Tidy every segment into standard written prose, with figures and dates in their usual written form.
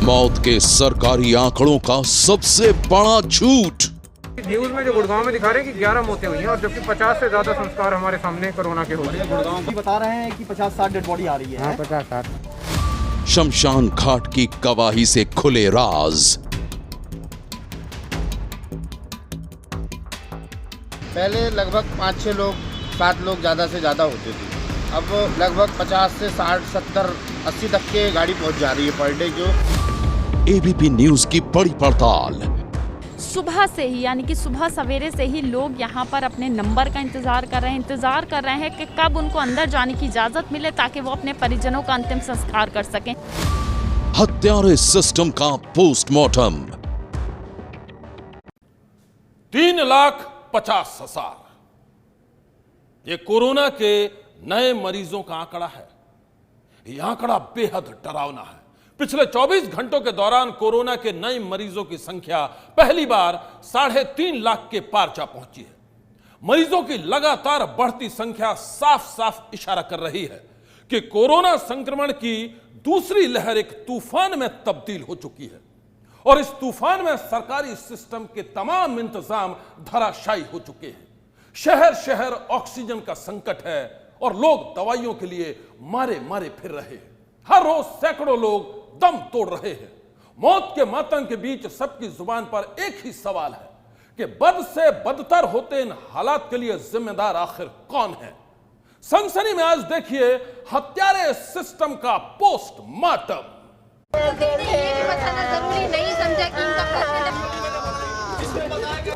मौत के सरकारी आंकड़ों का सबसे बड़ा झूठ। न्यूज में जो गुड़गांव में दिखा रहे हैं कि 11 मौतें हुई हैं और जबकि 50 से ज्यादा संस्कार हमारे सामने कोरोना के हो रहे हैं। गुड़गांव की बता रहे हैं कि 50-60 डेड बॉडी आ रही है। 50-60 शमशान घाट की गवाही से खुले राज। पहले लगभग 5-6 लोग 7 लोग ज़्यादा से ज़्यादा होते थे। अब लगभग 50 से 60, 70, 80 तक के गाड़ी पहुंच जा रही है पर डे। जो एबीपी न्यूज की बड़ी पड़ताल। सुबह से ही यानी कि सुबह सवेरे से ही लोग यहाँ पर अपने नंबर का इंतजार कर रहे हैं कि कब उनको अंदर जाने की इजाजत मिले ताकि वो अपने परिजनों का अंतिम संस्कार कर सकें। हत्यारे सिस्टम का पोस्टमार्टम। 3,50,000 ये कोरोना के नए मरीजों का आंकड़ा है। यह आंकड़ा बेहद डरावना है। पिछले 24 घंटों के दौरान कोरोना के नए मरीजों की संख्या पहली बार 3.5 लाख के पार जा पहुंची है। मरीजों की लगातार बढ़ती संख्या साफ साफ इशारा कर रही है कि कोरोना संक्रमण की दूसरी लहर एक तूफान में तब्दील हो चुकी है और इस तूफान में सरकारी सिस्टम के तमाम इंतजाम धराशायी हो चुके हैं। शहर शहर ऑक्सीजन का संकट है और लोग दवाइयों के लिए मारे मारे फिर रहे हैं। हर रोज सैकड़ों लोग दम तोड़ रहे हैं। मौत के मातम के बीच सबकी जुबान पर एक ही सवाल है कि बद से बदतर होते इन हालात के लिए जिम्मेदार आखिर कौन है। सनसनी में आज देखिए हत्यारे सिस्टम का पोस्टमार्टम। जरूरी नहीं समझा कि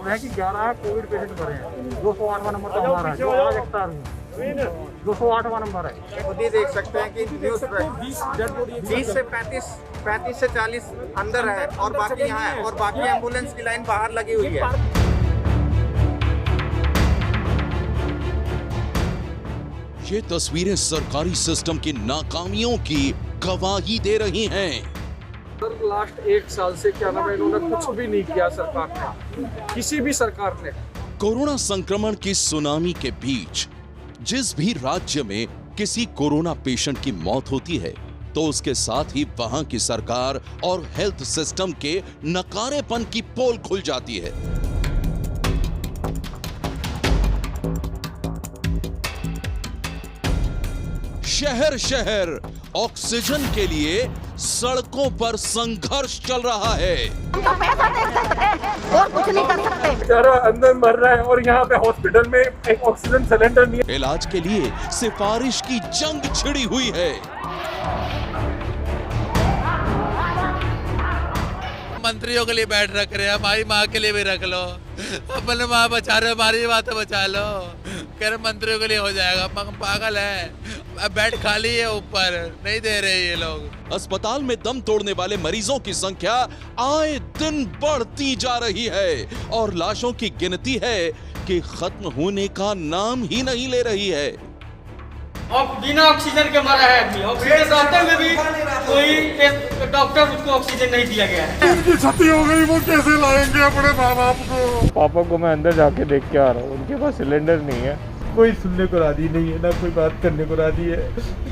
है कि 11 कोविड पेशेंट भरे हैं। 208वां नंबर का हमारा है, जो आज एक्सपायर हुआ 208वां नंबर है। खुद ही देख सकते हैं कि न्यूज पे 20 से 35 से 40 अंदर है और बाकी यहाँ है और बाकी एम्बुलेंस की लाइन बाहर लगी हुई है। ये तस्वीरें सरकारी सिस्टम की नाकामियों की गवाही दे रही हैं। लास्ट 1 साल से क्या नाम है, इन्होंने कुछ भी नहीं किया सरकार ने, किसी भी सरकार ने। कोरोना संक्रमण की सुनामी के बीच जिस भी राज्य में किसी कोरोना पेशेंट की मौत होती है तो उसके साथ ही वहां की सरकार और हेल्थ सिस्टम के नकारेपन की पोल खुल जाती है। शहर शहर ऑक्सीजन के लिए सड़कों पर संघर्ष चल रहा है। हम तो पैसा दे सकते हैं और कुछ नहीं कर सकते। बेचारा अंदर मर रहा है और यहाँ पे हॉस्पिटल में एक ऑक्सीजन सिलेंडर नहीं है। इलाज के लिए सिफारिश की जंग छिड़ी हुई है। मंत्रियों के लिए बेड रख रहे हैं, हमारी माँ के लिए भी रख लो। अपने माँ बचा रहे हो, हमारी बात बचा लो। कह रहे मंत्रियों के लिए हो जाएगा, पागल है। अब बेड खाली है, ऊपर नहीं दे रहे ये लोग। अस्पताल में दम तोड़ने वाले मरीजों की संख्या आए दिन बढ़ती जा रही है और लाशों की गिनती है कि खत्म होने का नाम ही नहीं ले रही है। अब बिना ऑक्सीजन के मरा है आदमी। ऑक्सीजन रहते हुए भी कोई डॉक्टर उसको ऑक्सीजन नहीं दिया गया है। उनकी छुट्टी हो गई, वो कैसे लाएंगे अपने माँ बाप को। पापा को मैं अंदर जाके देख के आ रहा हूँ, उनके पास सिलेंडर नहीं है। कोई सुनने को राजी नहीं है, ना कोई बात करने को राजी है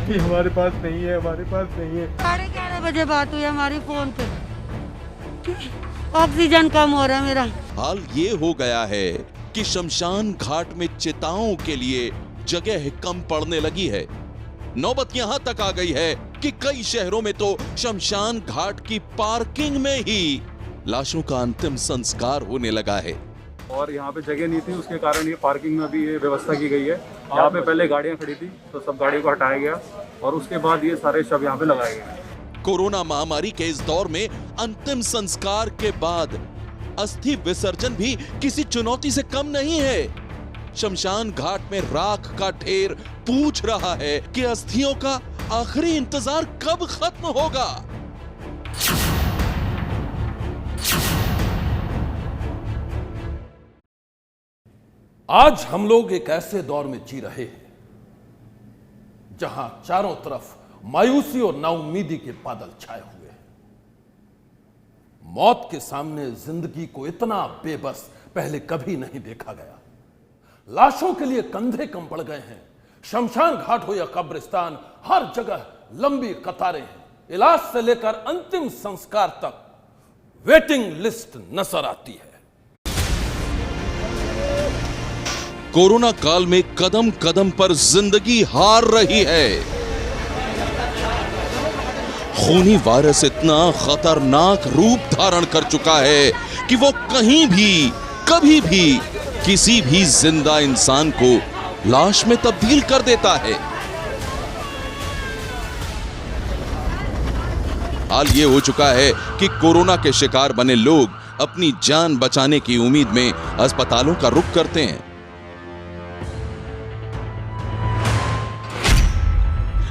कि हमारे पास नहीं है, हमारे पास नहीं है। 11:30 बजे बात हुई हमारी फोन पे, ऑक्सीजन कम हो रहा है मेरा। हाल ये हो गया है कि शमशान घाट में चिताओं के लिए जगह कम पड़ने लगी है। नौबत यहां तक आ गई है कि कई शहरों में तो शमशान घाट की पार्किंग में ही लाशों का अंतिम संस्कार होने लगा है। और यहाँ पे जगह नहीं थी, उसके कारण ये पार्किंग में भी ये व्यवस्था की गई है। यहाँ पे पहले गाड़ियाँ खड़ी थी तो सब गाड़ियों को हटाया गया और उसके बाद ये सारे शव यहाँ पे लगाए गए। कोरोना महामारी के इस दौर में अंतिम संस्कार के बाद अस्थि विसर्जन भी किसी चुनौती से कम नहीं है। शमशान घाट में राख का ढेर पूछ रहा है कि अस्थियों का आखिरी इंतजार कब खत्म होगा। आज हम लोग एक ऐसे दौर में जी रहे हैं जहां चारों तरफ मायूसी और नाउम्मीदी के बादल छाए हुए हैं। मौत के सामने जिंदगी को इतना बेबस पहले कभी नहीं देखा गया। लाशों के लिए कंधे कम पड़ गए हैं। शमशान घाट हो या कब्रिस्तान, हर जगह लंबी कतारें हैं। इलाज से लेकर अंतिम संस्कार तक वेटिंग लिस्ट नजर आती है। कोरोना काल में कदम कदम पर जिंदगी हार रही है। खूनी वायरस इतना खतरनाक रूप धारण कर चुका है कि वो कहीं भी कभी भी किसी भी जिंदा इंसान को लाश में तब्दील कर देता है। हाल ये हो चुका है कि कोरोना के शिकार बने लोग अपनी जान बचाने की उम्मीद में अस्पतालों का रुख करते हैं,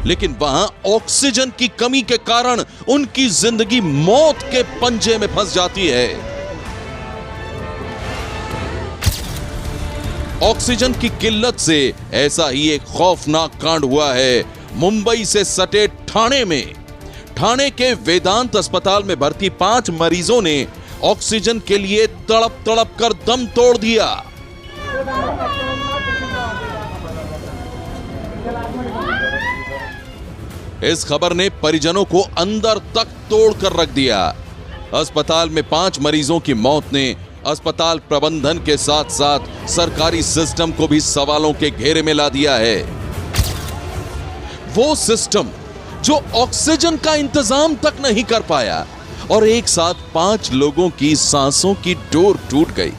लेकिन वहां ऑक्सीजन की कमी के कारण उनकी जिंदगी मौत के पंजे में फंस जाती है। ऑक्सीजन की किल्लत से ऐसा ही एक खौफनाक कांड हुआ है मुंबई से सटे ठाणे में। ठाणे के वेदांत अस्पताल में भर्ती 5 मरीजों ने ऑक्सीजन के लिए तड़प तड़प कर दम तोड़ दिया। इस खबर ने परिजनों को अंदर तक तोड़ कर रख दिया। अस्पताल में 5 मरीजों की मौत ने अस्पताल प्रबंधन के साथ साथ सरकारी सिस्टम को भी सवालों के घेरे में ला दिया है। वो सिस्टम जो ऑक्सीजन का इंतजाम तक नहीं कर पाया और एक साथ 5 लोगों की सांसों की डोर टूट गई।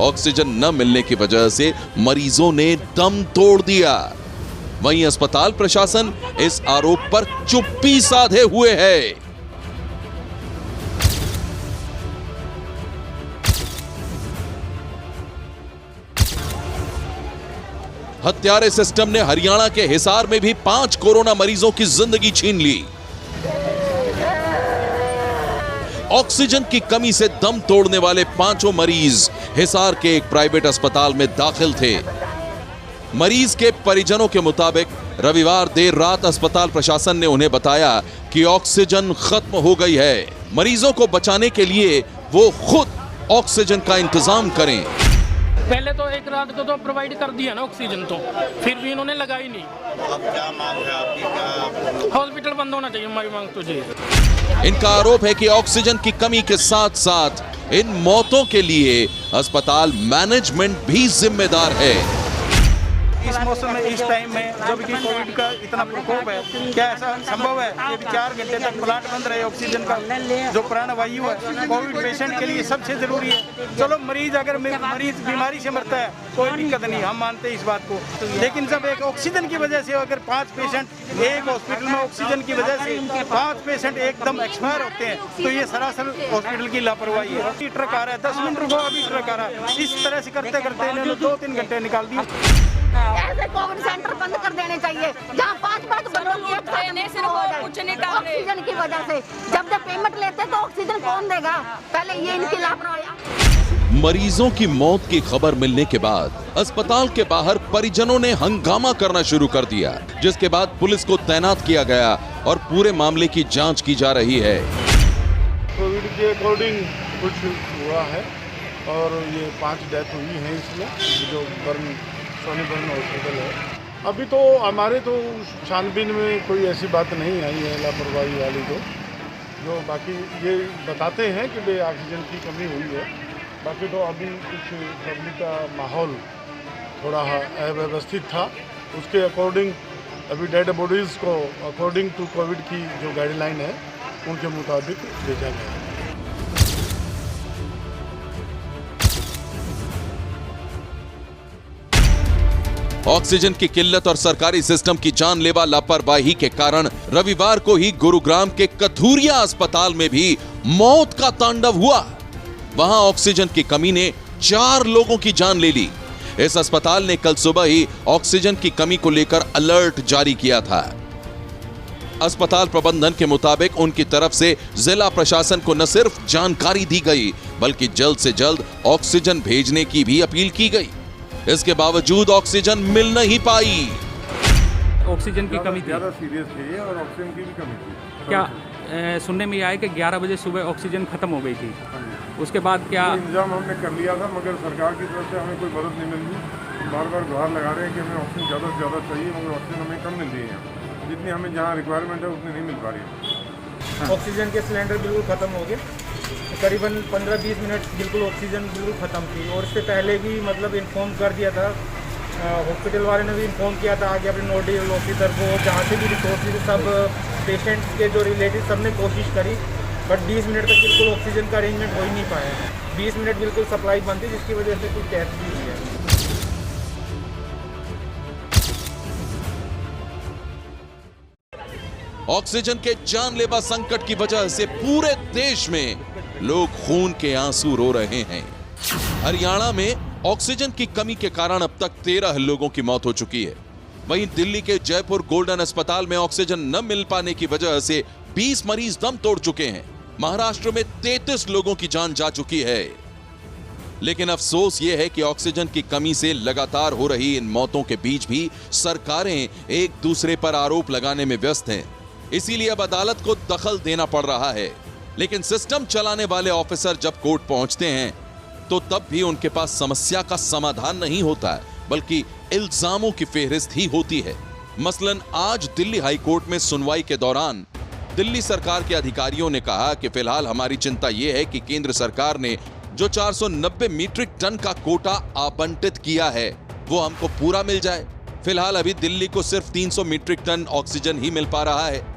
ऑक्सीजन न मिलने की वजह से मरीजों ने दम तोड़ दिया। वहीं अस्पताल प्रशासन इस आरोप पर चुप्पी साधे हुए है। हत्यारे सिस्टम ने हरियाणा के हिसार में भी 5 कोरोना मरीजों की जिंदगी छीन ली। ऑक्सीजन की कमी से दम तोड़ने वाले 5 मरीज हिसार के एक प्राइवेट अस्पताल में दाखिल थे। मरीज के परिजनों के मुताबिक रविवार देर रात अस्पताल प्रशासन ने उन्हें बताया कि ऑक्सीजन खत्म हो गई है। मरीजों को बचाने के लिए वो खुद ऑक्सीजन का इंतजाम करें। पहले तो एक रात को तो प्रोवाइड कर दिया ना ऑक्सीजन, तो फिर भी इन्होंने लगाई नहीं। अब क्या मांग है आपकी? क्या हॉस्पिटल बंद होना चाहिए, हमारी मांग तो चाहिए। इनका आरोप है कि ऑक्सीजन की कमी के साथ साथ इन मौतों के लिए अस्पताल मैनेजमेंट भी जिम्मेदार है। इस मौसम में, इस टाइम में जब कि कोविड का इतना प्रकोप है, क्या ऐसा संभव है कि 4 घंटे तक प्लांट बंद रहे? ऑक्सीजन का जो प्राणवायु है कोविड पेशेंट के लिए सबसे जरूरी है। चलो मरीज अगर मरीज बीमारी से मरता है कोई दिक्कत नहीं, हम मानते हैं इस बात को, लेकिन जब एक ऑक्सीजन की वजह से अगर 5 पेशेंट एक हॉस्पिटल में ऑक्सीजन की वजह से 5 पेशेंट एकदम एक्सपायर होते हैं तो ये सरासर हॉस्पिटल की लापरवाही है। अभी ट्रक आ रहा है, 10 मिनट रुको, अभी ट्रक आ रहा है। इस तरह से करते करते इन्होंने 2-3 घंटे निकाल दिए। ऐसे कोविड सेंटर बंद कर देने चाहिए जहाँ 5-5 बंदों की ऑक्सीजन की वजह से। जब पेमेंट लेते तो ऑक्सीजन कौन देगा? पहले ये इनकी लापरवाही। मरीजों की मौत की खबर मिलने के बाद अस्पताल के बाहर परिजनों ने हंगामा करना शुरू कर दिया, जिसके बाद पुलिस को तैनात किया गया और पूरे मामले की जांच की जा रही है। कोविड के अकॉर्डिंग कुछ हुआ है और ये 5 डेथ हुई है इसमें, जो सोनी बर्न हॉस्पिटल है। अभी तो हमारे तो छानबीन में कोई ऐसी बात नहीं आई है लापरवाही वाली, तो जो बाकी ये बताते हैं कि भाई ऑक्सीजन की कमी हुई है। बाकी तो अभी कुछ पब्लिक का माहौल थोड़ा अव्यवस्थित था, उसके अकॉर्डिंग अभी डेड बॉडीज़ को अकॉर्डिंग टू कोविड की जो गाइडलाइन है उनके मुताबिक भेजा गया है। ऑक्सीजन की किल्लत और सरकारी सिस्टम की जानलेवा लापरवाही के कारण रविवार को ही गुरुग्राम के कथूरिया अस्पताल में भी मौत का तांडव हुआ। वहां ऑक्सीजन की कमी ने 4 लोगों की जान ले ली। इस अस्पताल ने कल सुबह ही ऑक्सीजन की कमी को लेकर अलर्ट जारी किया था। अस्पताल प्रबंधन के मुताबिक उनकी तरफ से जिला प्रशासन को न सिर्फ जानकारी दी गई बल्कि जल्द से जल्द ऑक्सीजन भेजने की भी अपील की गई। इसके बावजूद ऑक्सीजन मिल नहीं पाई। ऑक्सीजन की कमी थी, ज़्यादा सीरियस थी और ऑक्सीजन की भी कमी थी। क्या सुनने में आया कि 11 बजे सुबह ऑक्सीजन खत्म हो गई थी, उसके बाद क्या इंतजाम हमने कर लिया था, मगर सरकार की तरफ से हमें कोई मदद नहीं मिली। बार बार गुहार लगा रहे हैं कि हमें ऑक्सीजन ज़्यादा से ज़्यादा चाहिए, मगर ऑक्सीजन हमें कम मिल रही है। जितनी हमें जहाँ रिक्वायरमेंट है उतनी नहीं मिल पा रही है। ऑक्सीजन के सिलेंडर बिल्कुल ख़त्म हो गए, करीबन 15-20 मिनट बिल्कुल ऑक्सीजन बिल्कुल ख़त्म थी। और इससे पहले भी मतलब इन्फॉर्म कर दिया था, हॉस्पिटल वाले ने भी इन्फॉर्म किया था आगे अपने नोडल ऑफिसर को, जहाँ से भी रिसोर्सेज सब पेशेंट्स के जो रिलेटिव सब ने कोशिश करी, बट 20 मिनट तक बिल्कुल ऑक्सीजन का अरेंजमेंट हो ही नहीं पाया। 20 मिनट बिल्कुल सप्लाई बंद थी, जिसकी वजह से कुछ डेथ भी हुई है। ऑक्सीजन के जानलेवा संकट की वजह से पूरे देश में लोग खून के आंसू रो रहे हैं। हरियाणा में ऑक्सीजन की कमी के कारण अब तक 13 लोगों की मौत हो चुकी है। वहीं दिल्ली के जयपुर गोल्डन अस्पताल में ऑक्सीजन न मिल पाने की वजह से 20 मरीज दम तोड़ चुके हैं। महाराष्ट्र में 33 लोगों की जान जा चुकी है। लेकिन अफसोस यह है कि ऑक्सीजन की कमी से लगातार हो रही इन मौतों के बीच भी सरकारें एक दूसरे पर आरोप लगाने में व्यस्त हैं। इसीलिए अब अदालत को दखल देना पड़ रहा है। लेकिन सिस्टम चलाने वाले ऑफिसर जब कोर्ट पहुंचते हैं तो तब भी उनके पास समस्या का समाधान नहीं होता है, बल्कि इल्जामों की फेहरिस्त ही होती है। मसलन आज दिल्ली हाई कोर्ट में सुनवाई के दौरान दिल्ली सरकार के अधिकारियों ने कहा कि फिलहाल हमारी चिंता यह है कि केंद्र सरकार ने जो 490 मीट्रिक टन का कोटा आवंटित किया है वो हमको पूरा मिल जाए। फिलहाल अभी दिल्ली को सिर्फ 300 मीट्रिक टन ऑक्सीजन ही मिल पा रहा है।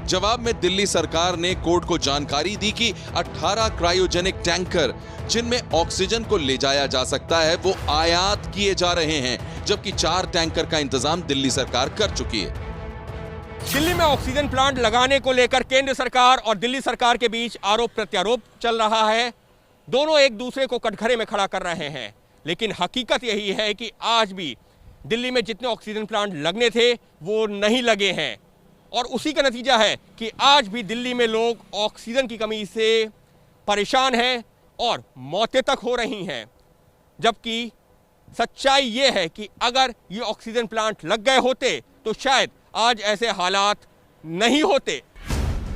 जवाब में दिल्ली सरकार ने कोर्ट को जानकारी दी कि 18 क्रायोजेनिक टैंकर जिनमें ऑक्सीजन को ले जाया जा सकता है वो आयात किए जा रहे हैं, जबकि 4 टैंकर का इंतजाम दिल्ली सरकार कर चुकी है। दिल्ली में ऑक्सीजन प्लांट लगाने को लेकर केंद्र सरकार और दिल्ली सरकार के बीच आरोप प्रत्यारोप चल रहा है। दोनों एक दूसरे को कटघरे में खड़ा कर रहे हैं, लेकिन हकीकत यही है कि आज भी दिल्ली में जितने ऑक्सीजन प्लांट लगने थे वो नहीं लगे हैं। और उसी का नतीजा है कि आज भी दिल्ली में लोग ऑक्सीजन की कमी से परेशान हैं और मौतें तक हो रही हैं। जबकि सच्चाई ये है कि अगर ये ऑक्सीजन प्लांट लग गए होते तो शायद आज ऐसे हालात नहीं होते।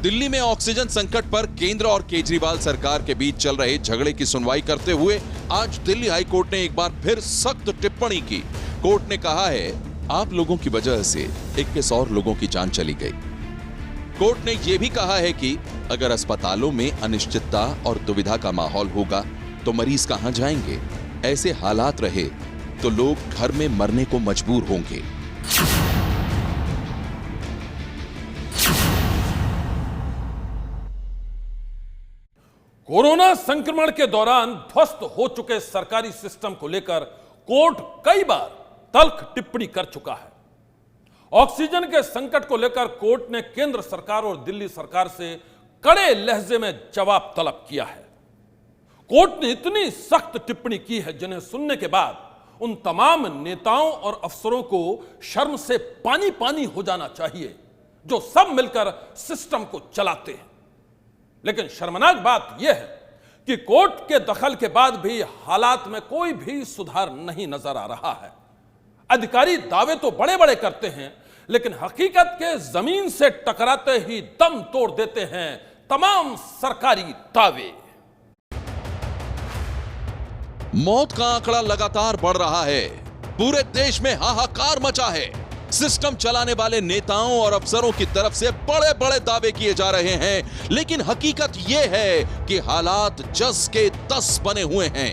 दिल्ली में ऑक्सीजन संकट पर केंद्र और केजरीवाल सरकार के बीच चल रहे झगड़े की सुनवाई करते हुए आज दिल्ली हाई कोर्ट ने एक बार फिर सख्त टिप्पणी की। कोर्ट ने कहा है, आप लोगों की वजह से 21 और लोगों की जान चली गई। कोर्ट ने यह भी कहा है कि अगर अस्पतालों में अनिश्चितता और दुविधा का माहौल होगा तो मरीज कहां जाएंगे। ऐसे हालात रहे तो लोग घर में मरने को मजबूर होंगे। कोरोना संक्रमण के दौरान ध्वस्त हो चुके सरकारी सिस्टम को लेकर कोर्ट कई बार तल्ख टिप्पणी कर चुका है। ऑक्सीजन के संकट को लेकर कोर्ट ने केंद्र सरकार और दिल्ली सरकार से कड़े लहजे में जवाब तलब किया है। कोर्ट ने इतनी सख्त टिप्पणी की है जिन्हें सुनने के बाद उन तमाम नेताओं और अफसरों को शर्म से पानी पानी हो जाना चाहिए जो सब मिलकर सिस्टम को चलाते हैं। लेकिन शर्मनाक बात यह है कि कोर्ट के दखल के बाद भी हालात में कोई भी सुधार नहीं नजर आ रहा है। अधिकारी दावे तो बड़े बड़े करते हैं, लेकिन हकीकत के जमीन से टकराते ही दम तोड़ देते हैं तमाम सरकारी दावे। मौत का आंकड़ा लगातार बढ़ रहा है। पूरे देश में हाहाकार मचा है। सिस्टम चलाने वाले नेताओं और अफसरों की तरफ से बड़े बड़े दावे किए जा रहे हैं, लेकिन हकीकत यह है कि हालात जस के तस बने हुए हैं।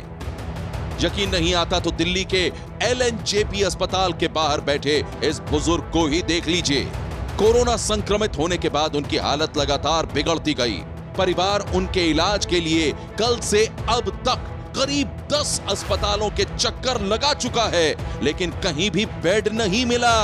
यकीन नहीं आता तो दिल्ली के LNJP अस्पताल के बाहर बैठे इस बुजुर्ग को ही देख लीजिए। कोरोना संक्रमित होने के बाद उनकी हालत लगातार बिगड़ती गई। परिवार उनके इलाज के लिए कल से अब तक करीब 10 अस्पतालों के चक्कर लगा चुका है, लेकिन कहीं भी बेड नहीं मिला।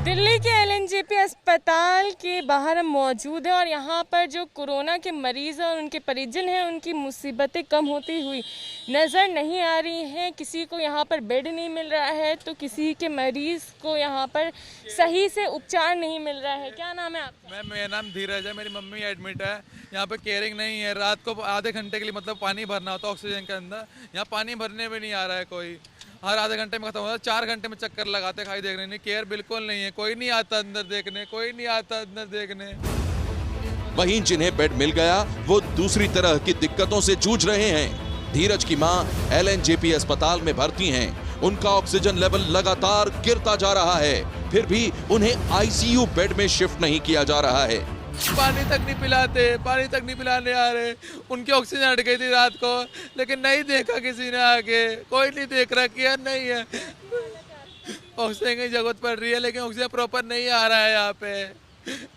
दिल्ली के LNJP अस्पताल के बाहर हम मौजूद हैं और यहाँ पर जो कोरोना के मरीज़ और उनके परिजन हैं उनकी मुसीबतें कम होती हुई नज़र नहीं आ रही हैं। किसी को यहाँ पर बेड नहीं मिल रहा है तो किसी के मरीज़ को यहाँ पर सही से उपचार नहीं मिल रहा है। क्या नाम है आपका? मैम, मेरा नाम धीरज है। मेरी मम्मी एडमिट है। यहाँ पे केयरिंग नहीं है। रात को आधे घंटे के लिए मतलब पानी भरना होता है ऑक्सीजन के अंदर। यहाँ पानी भरने में नहीं आ रहा है कोई। हर आधे घंटे में खत्म होता है। 4 घंटे में चक्कर लगाते खाई देखने नहीं। केयर बिल्कुल नहीं है। कोई नहीं आता अंदर देखने, कोई नहीं आता अंदर देखने। वहीं जिन्हें बेड मिल गया वो दूसरी तरह की दिक्कतों से जूझ रहे हैं। धीरज की मां LNJP अस्पताल में भर्ती हैं। उनका ऑक्सीजन लेवल लगातार गिरता जा रहा है, फिर भी उन्हें ICU बेड में शिफ्ट नहीं किया जा रहा है। पानी तक नहीं पिलाते, पानी तक नहीं पिलाने आ रहे। उनकी ऑक्सीजन हट गई थी रात को, लेकिन नहीं देखा किसी ने आके, कोई नहीं देख रहा, केयर नहीं है। ऑक्सीजन की जरूरत पड़ रही है, लेकिन ऑक्सीजन प्रॉपर नहीं आ रहा है यहाँ पे,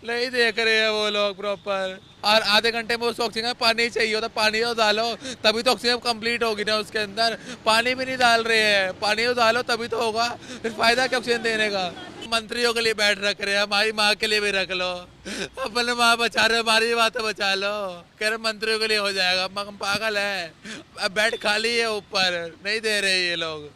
नहीं देख रहे हैं वो लोग प्रॉपर। और आधे घंटे में उस ऑक्सीजन में पानी चाहिए होता, पानी तो डालो तभी तो ऑक्सीजन कंप्लीट होगी ना उसके अंदर। पानी भी नहीं डाल रहे हैं, पानी तो डालो तभी तो होगा, फिर फायदा क्या ऑक्सीजन देने का। मंत्रियों के लिए बेड रख रहे हैं, हमारी माँ के लिए भी रख लो। अपने माँ बचा रहे, हमारी भी बात बचा लो। कह रहे मंत्रियों के लिए हो जाएगा, हम पागल है। अब बेड खाली है ऊपर, नहीं दे रहे ये लोग।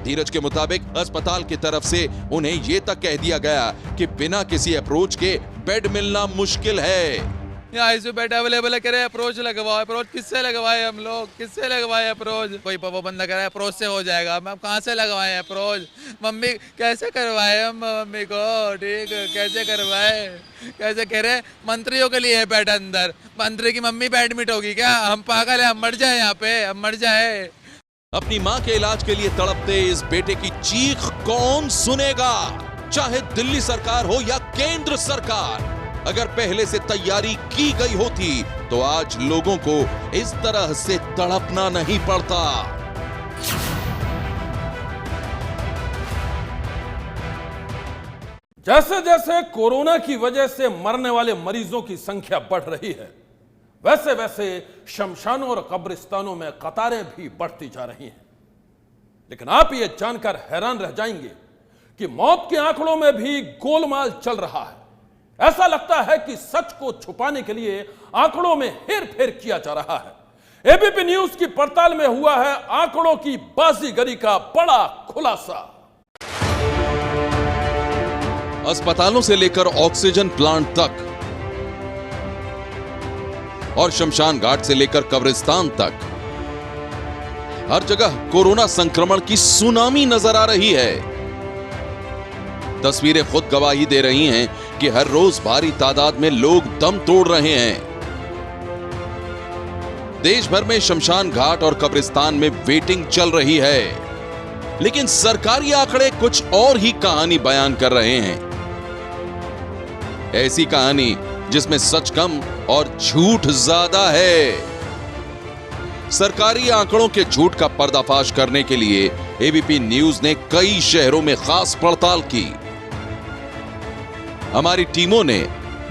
धीरज के मुताबिक अस्पताल की तरफ से उन्हें ये तक कह दिया गया कि बिना किसी अप्रोच के बेड मिलना मुश्किल है। ICU बेड अवेलेबल है, कह रहे अप्रोच लगवाओ। अप्रोच किससे लगवाए हम लोग, किससे लगवाए अप्रोच? कोई पाबंद लग रहा है अप्रोच से हो जाएगा, हम कहाँ से लगवाए अप्रोच? मम्मी कैसे करवाए हम मम्मी को, ठीक कैसे करवाए? कैसे कह रहे मंत्रियों के लिए है बेड अंदर, मंत्री की मम्मी पे एडमिट होगी क्या? हम पागल है, हम मर जाए यहाँ पे, हम मर जाए। अपनी मां के इलाज के लिए तड़पते इस बेटे की चीख कौन सुनेगा? चाहे दिल्ली सरकार हो या केंद्र सरकार। अगर पहले से तैयारी की गई होती तो आज लोगों को इस तरह से तड़पना नहीं पड़ता। जैसे जैसे कोरोना की वजह से मरने वाले मरीजों की संख्या बढ़ रही है, वैसे वैसे शमशानों और कब्रिस्तानों में कतारें भी बढ़ती जा रही हैं। लेकिन आप ये जानकर हैरान रह जाएंगे कि मौत के आंकड़ों में भी गोलमाल चल रहा है। ऐसा लगता है कि सच को छुपाने के लिए आंकड़ों में हेरफेर किया जा रहा है। एबीपी न्यूज की पड़ताल में हुआ है आंकड़ों की बाजीगरी का बड़ा खुलासा। अस्पतालों से लेकर ऑक्सीजन प्लांट तक और शमशान घाट से लेकर कब्रिस्तान तक हर जगह कोरोना संक्रमण की सुनामी नजर आ रही है। तस्वीरें खुद गवाही दे रही हैं कि हर रोज भारी तादाद में लोग दम तोड़ रहे हैं। देश भर में शमशान घाट और कब्रिस्तान में वेटिंग चल रही है, लेकिन सरकारी आंकड़े कुछ और ही कहानी बयान कर रहे हैं। ऐसी कहानी जिसमें सच कम और झूठ ज्यादा है। सरकारी आंकड़ों के झूठ का पर्दाफाश करने के लिए एबीपी न्यूज ने कई शहरों में खास पड़ताल की। हमारी टीमों ने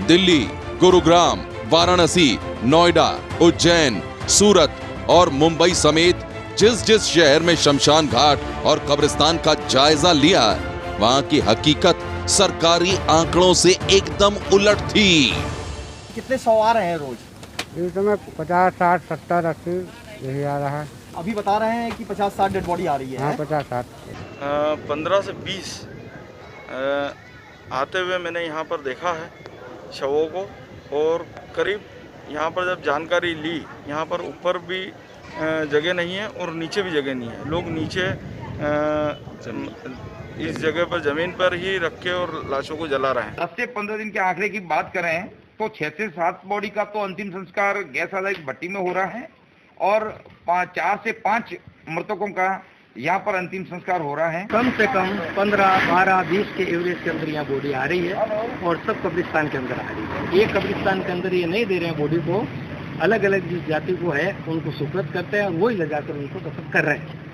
दिल्ली, गुरुग्राम, वाराणसी, नोएडा, उज्जैन, सूरत और मुंबई समेत जिस जिस शहर में शमशान घाट और कब्रिस्तान का जायजा लिया, वहां की हकीकत सरकारी आंकड़ों से एकदम उलट थी। कितने सौ आ रहे हैं रोज? इस समय 50, 60, 70, 80 यही आ रहा है। अभी बता रहे हैं कि 50-60 डेड बॉडी आ रही है। हाँ, 50-60। 15 से 20 आते हुए मैंने यहाँ पर देखा है शवों को। और करीब यहाँ पर जब जानकारी ली, यहाँ पर ऊपर भी जगह नहीं है और नीचे भी जगह नहीं है। लोग नीचे इस जगह पर जमीन पर ही रख के और लाशों को जला रहे हैं। 10 से 15 दिन के आंकड़े की बात करें तो 6 से 7 बॉडी का तो अंतिम संस्कार गैस आधारित भट्टी में हो रहा है और 4 से 5 मृतकों का यहाँ पर अंतिम संस्कार हो रहा है। कम से कम 15, 12, 20 के एवरेज के अंदर यहाँ बॉडी आ रही है और सब कब्रिस्तान के अंदर आ रही है। एक कब्रिस्तान के अंदर ये नहीं दे रहे हैं बॉडी को, अलग अलग जिस जाति को है उनको सुपुर्द करते हैं और वही ले जाकर उनको दफन कर रहे हैं।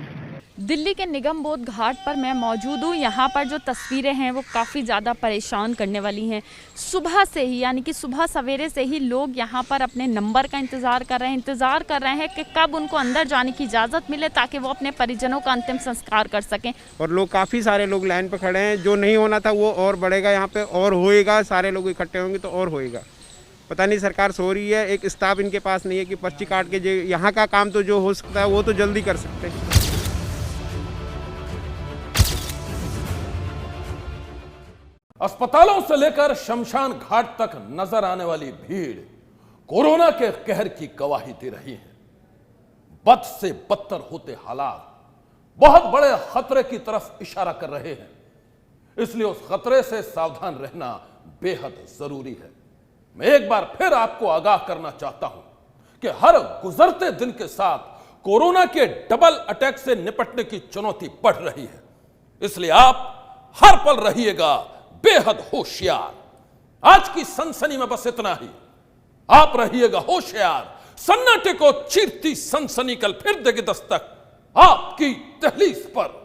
दिल्ली के निगम बोध घाट पर मैं मौजूद हूँ। यहाँ पर जो तस्वीरें हैं वो काफ़ी ज़्यादा परेशान करने वाली हैं। सुबह से ही यानी कि सुबह सवेरे से ही लोग यहाँ पर अपने नंबर का इंतज़ार कर रहे हैं कि कब उनको अंदर जाने की इजाज़त मिले ताकि वो अपने परिजनों का अंतिम संस्कार कर सकें। और लोग काफ़ी सारे लोग लाइन पर खड़े हैं। जो नहीं होना था वो और बढ़ेगा यहाँ पे और होएगा। सारे लोग इकट्ठे होंगे तो और होएगा। पता नहीं सरकार सो रही है, एक स्टाफ इनके पास नहीं है कि पर्ची काट के यहाँ का काम तो जो हो सकता है वो तो जल्दी कर सकते हैं। अस्पतालों से लेकर शमशान घाट तक नजर आने वाली भीड़ कोरोना के कहर की गवाही दे रही है। बद से बदतर होते हालात बहुत बड़े खतरे की तरफ इशारा कर रहे हैं, इसलिए उस खतरे से सावधान रहना बेहद जरूरी है। मैं एक बार फिर आपको आगाह करना चाहता हूं कि हर गुजरते दिन के साथ कोरोना के डबल अटैक से निपटने की चुनौती बढ़ रही है। इसलिए आप हर पल रहिएगा बेहद होशियार। आज की सनसनी में बस इतना ही। आप रहिएगा होशियार। सन्नाटे को चीरती सनसनी कल फिर देगी दस्तक आपकी दहलीज पर।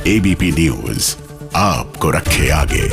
एबीपी न्यूज आपको रखे आगे।